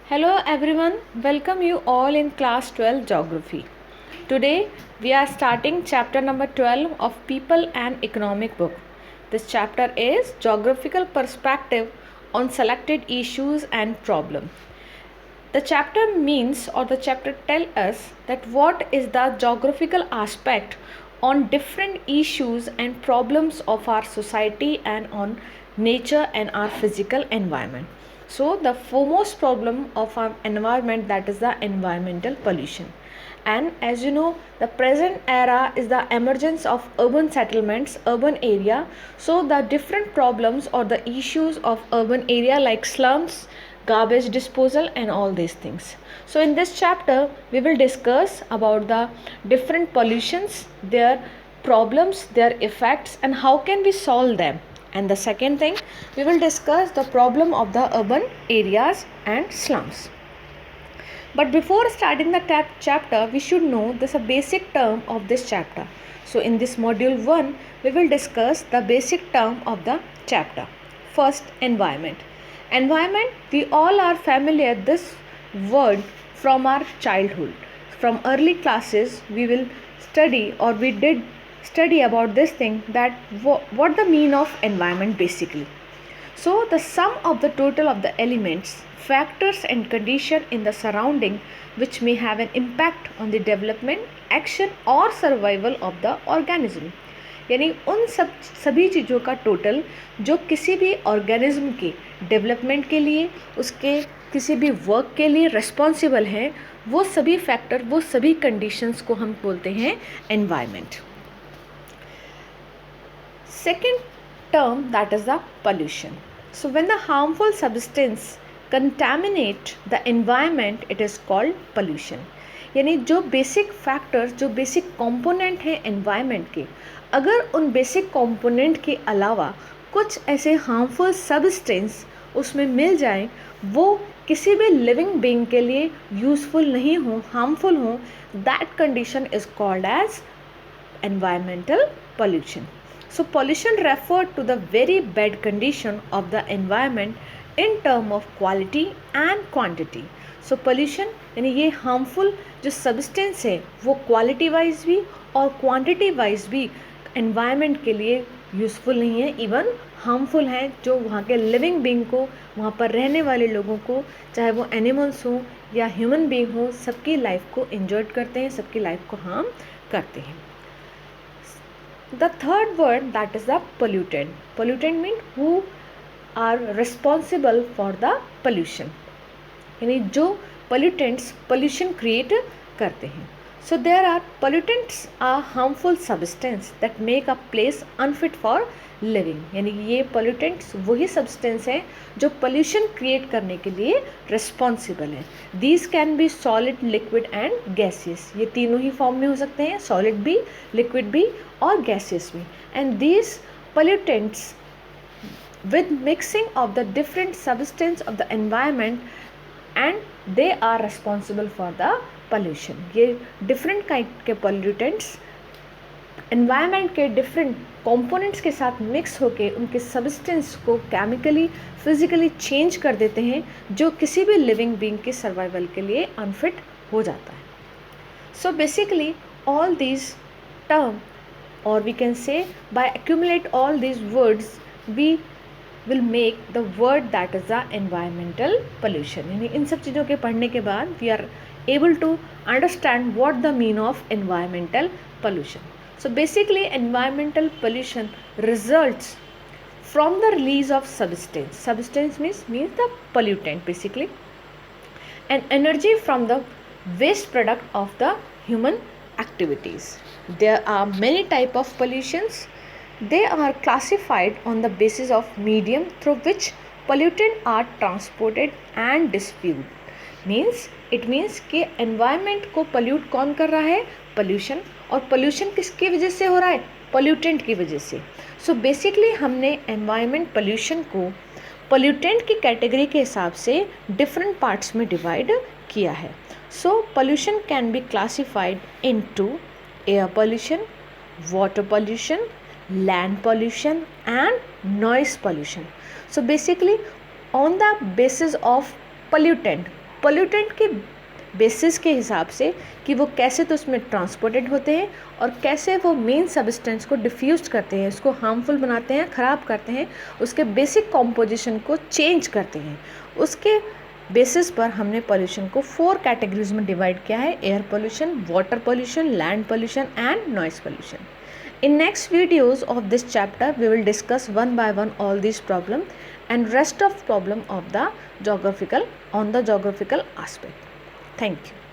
Hello everyone, welcome you all in class 12 geography. Today we are starting chapter number 12 of People and Economic book. This chapter is Geographical Perspective on Selected Issues and Problem. The chapter means or the chapter tell us that what is the geographical aspect on different issues and problems of our society and on nature and our physical environment. So the foremost problem of our environment, that is the environmental pollution. And as you know, the present era is the emergence of urban settlements, urban area. So the different problems or the issues of urban area like slums, garbage disposal and all these things. So in this chapter we will discuss about the different pollutions, their problems, their effects and how can we solve them. And the second thing, we will discuss the problem of the urban areas and slums. But before starting the chapter, we should know this a basic term of this chapter. So in this module 1, we will discuss the basic term of the chapter. First, environment. Environment, we all are familiar this word from our childhood. From early classes, we will study or we did study about this thing, that what the mean of environment basically. So the sum of the total of the elements, factors and condition in the surrounding which may have an impact on the development, action or survival of the organism. यानी उन सभी चीज़ों का total जो किसी भी organism के development के लिए, उसके किसी भी वर्क के लिए रिस्पॉन्सिबल हैं, वो सभी फैक्टर, वो सभी कंडीशंस को हम बोलते हैं environment. Second term, that is the pollution. So when the harmful substance contaminate the environment, it is called pollution. यानी जो बेसिक फैक्टर्स, जो बेसिक कंपोनेंट हैं एनवायरनमेंट के, अगर उन बेसिक कंपोनेंट के अलावा कुछ ऐसे हार्मफुल सब्सटेंस उसमें मिल जाएं, वो किसी भी लिविंग बीइंग के लिए यूज़फुल नहीं हो, हार्मफुल हो, that condition is called as environmental pollution. So pollution refer to the very bad condition of the environment in term of quality and quantity. So pollution यानी ये harmful जो substance है वो quality wise भी और quantity wise भी environment के लिए यूज़फुल नहीं है, इवन हार्मफुल हैं जो वहाँ के लिविंग बीइंग को, वहाँ पर रहने वाले लोगों को, चाहे वो एनिमल्स हों या ह्यूमन बीइंग हो, सबकी लाइफ को इंजर्ड करते हैं, सबकी लाइफ को हार्म करते हैं. The third word, that is the pollutant. Pollutant means who are responsible for the pollution. यानी जो pollutants pollution create करते हैं. So there are pollutants are harmful substance that make a place unfit for living. यानी ये pollutants वही substance हैं जो pollution create करने के लिए responsible हैं. These can be solid, liquid and gaseous. ये तीनों ही form में हो सकते हैं, solid भी, liquid भी और gaseous भी. And these pollutants with mixing of the different substance of the environment and they are responsible for the pollution. ये different kind के pollutants environment के different components के साथ mix होके उनके substance को chemically, physically change कर देते हैं, जो किसी भी living being के survival के लिए unfit हो जाता है. So basically all these term, or we can say by accumulate all these words we will make the word that is the environmental pollution. यानी इन सब चीज़ों के पढ़ने के बाद we are able to understand what the mean of environmental pollution. So basically environmental pollution results from the release of substance. Substance means the pollutant basically, and energy from the waste product of the human activities. There are many type of pollutions. They are classified on the basis of medium through which pollutants are transported and diffused. It means कि environment को pollute कौन कर रहा है? Pollution. और pollution किसकी वजह से हो रहा है? Pollutant की वजह से. So basically हमने environment pollution को pollutant की कैटेगरी के हिसाब से different parts में divide किया है. So pollution can be classified into air pollution, water pollution, land pollution and noise pollution. So basically on the basis of pollutant, pollutant के बेसिस के हिसाब से कि वो कैसे तो उसमें ट्रांसपोर्टेड होते हैं और कैसे वो मेन सब्सटेंस को डिफ्यूज करते हैं, उसको हार्मफुल बनाते हैं, ख़राब करते हैं, उसके बेसिक कॉम्पोजिशन को चेंज करते हैं। उसके बेसिस पर हमने पोल्यूशन को 4 कैटेगरीज में डिवाइड किया है: air pollution, water pollution, land pollution and noise pollution. In next videos of this chapter, we will discuss one by one all these problems and rest of problem of the geographical aspect. Thank you.